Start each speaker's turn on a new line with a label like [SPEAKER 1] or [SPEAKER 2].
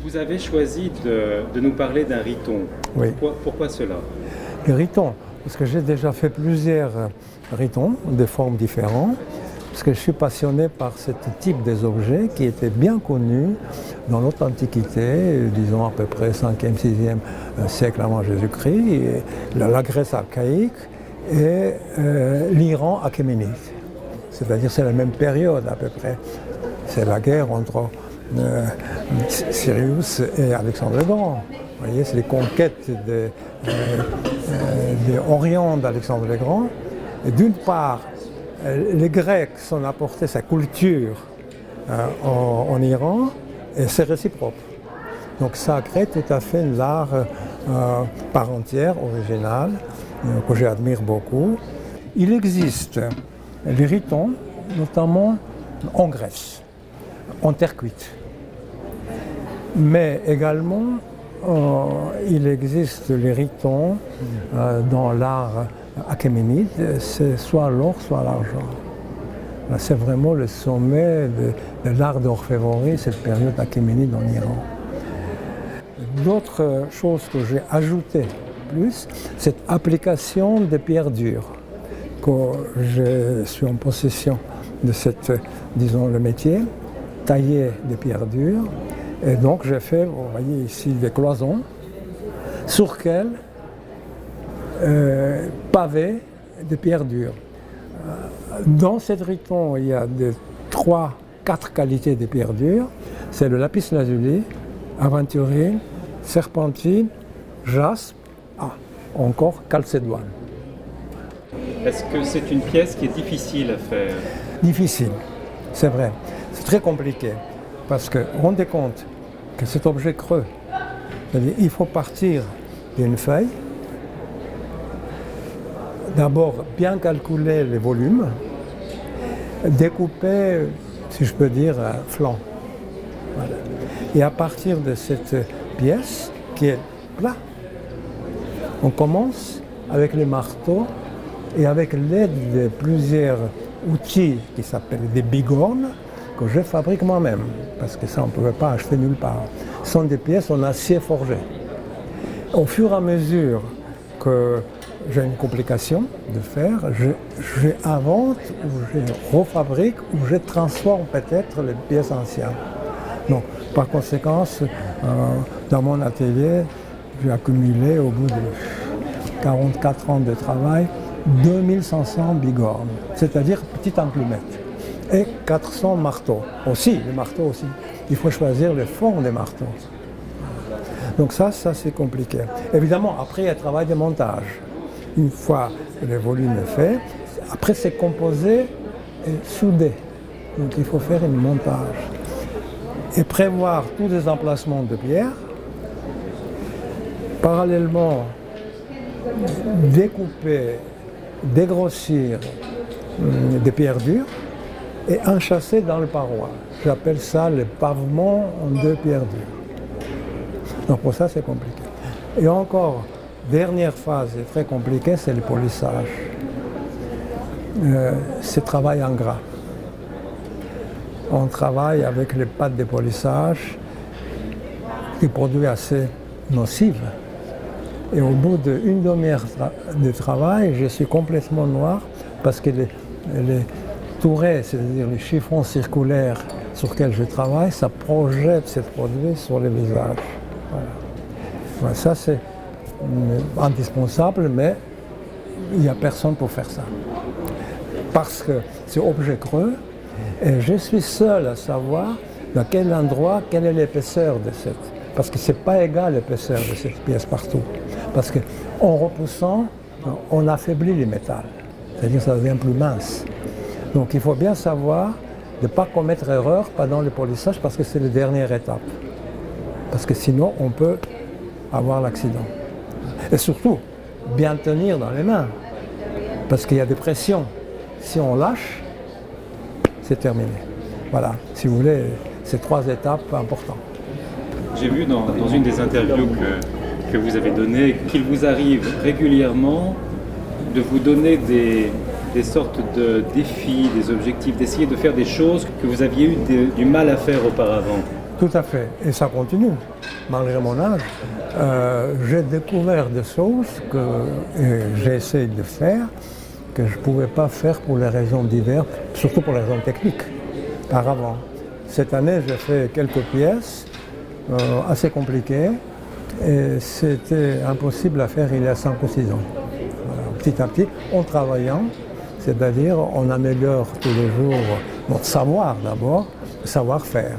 [SPEAKER 1] Vous avez choisi de nous parler d'un riton.
[SPEAKER 2] Oui.
[SPEAKER 1] Pourquoi cela?
[SPEAKER 2] Le riton, parce que j'ai déjà fait plusieurs ritons de formes différentes, parce que je suis passionné par ce type des objets qui étaient bien connus dans notre Antiquité, disons à peu près 5e, 6e siècle avant Jésus-Christ, la Grèce archaïque et l'Iran achéménide. C'est-à-dire c'est la même période à peu près. C'est la guerre entre Cyrus et Alexandre le Grand. Vous voyez, c'est les conquêtes de Orient d'Alexandre le Grand. Et d'une part, les Grecs ont apporté sa culture en Iran et c'est réciproque. Donc ça crée tout à fait un art par entière, original, que j'admire beaucoup. Il existe les ritons, notamment en Grèce, en terre cuite. Mais également, il existe les ritons dans l'art achéménide, c'est soit l'or, soit l'argent. C'est vraiment le sommet de l'art d'orfèvrerie, cette période achéménide en Iran. D'autres choses que j'ai ajoutées plus, cette application des pierres dures, que je suis en possession de cette, disons, le métier, tailler des pierres dures. Et donc j'ai fait, vous voyez ici, des cloisons sur lesquelles pavés de pierres dures. Dans cette riton, il y a 3-4 qualités de pierres dures. C'est le lapis lazuli, aventurine, serpentine, jaspe, encore calcédoine.
[SPEAKER 1] Est-ce que c'est une pièce qui est difficile à faire?
[SPEAKER 2] Difficile, c'est vrai. C'est très compliqué parce que rendez compte que cet objet creux, c'est-à-dire il faut partir d'une feuille, d'abord bien calculer les volumes, découper, si je peux dire, à flanc. Voilà. Et à partir de cette pièce qui est plat, on commence avec les marteaux et avec l'aide de plusieurs outils qui s'appellent des bigornes que je fabrique moi-même, parce que ça on ne pouvait pas acheter nulle part. Ce sont des pièces en acier forgé. Au fur et à mesure que j'ai une complication de faire, je invente ou je refabrique ou je transforme peut-être les pièces anciennes. Donc, par conséquent, dans mon atelier, j'ai accumulé au bout de 44 ans de travail 2500 bigornes, c'est-à-dire petites emplumettes, et 400 marteaux. Aussi, les marteaux aussi. Il faut choisir les formes des marteaux. Donc ça c'est compliqué. Évidemment, après il y a le travail de montage. Une fois que le volume est fait, après c'est composé et soudé. Donc il faut faire un montage. Et prévoir tous les emplacements de pierre. Parallèlement, découper, dégrossir des pierres dures et enchâsser dans le paroi. J'appelle ça le pavement en 2 pierres dures. Donc pour ça c'est compliqué. Et encore, dernière phase très compliquée, c'est le polissage. C'est travail en gras. On travaille avec les pâtes de polissage, des produits assez nocifs. Et au bout d'une demi-heure de travail, je suis complètement noir parce que les tourets, c'est-à-dire les chiffons circulaires sur lesquels je travaille, ça projette ces produits sur le visage. Voilà. Voilà, ça c'est indispensable, mais il n'y a personne pour faire ça. Parce que c'est objet creux, et je suis seul à savoir dans quel endroit, quelle est l'épaisseur de cette. Parce que ce n'est pas égal l'épaisseur de cette pièce partout. Parce qu'en repoussant, on affaiblit le métal. C'est-à-dire que ça devient plus mince. Donc il faut bien savoir de ne pas commettre erreur pendant le polissage parce que c'est la dernière étape. Parce que sinon, on peut avoir l'accident. Et surtout, bien tenir dans les mains. Parce qu'il y a des pressions. Si on lâche, c'est terminé. Voilà, si vous voulez, c'est 3 étapes importantes.
[SPEAKER 1] J'ai vu dans une des interviews que vous avez données qu'il vous arrive régulièrement de vous donner des sortes de défis, des objectifs, d'essayer de faire des choses que vous aviez eu du mal à faire auparavant.
[SPEAKER 2] Tout à fait. Et ça continue, malgré mon âge. J'ai découvert des choses que j'ai essayé de faire que je ne pouvais pas faire pour les raisons diverses, surtout pour les raisons techniques, auparavant. Cette année, j'ai fait quelques pièces assez compliquées et c'était impossible à faire il y a 5 ou 6 ans. Voilà, petit à petit, en travaillant, c'est-à-dire on améliore tous les jours notre savoir d'abord, savoir-faire.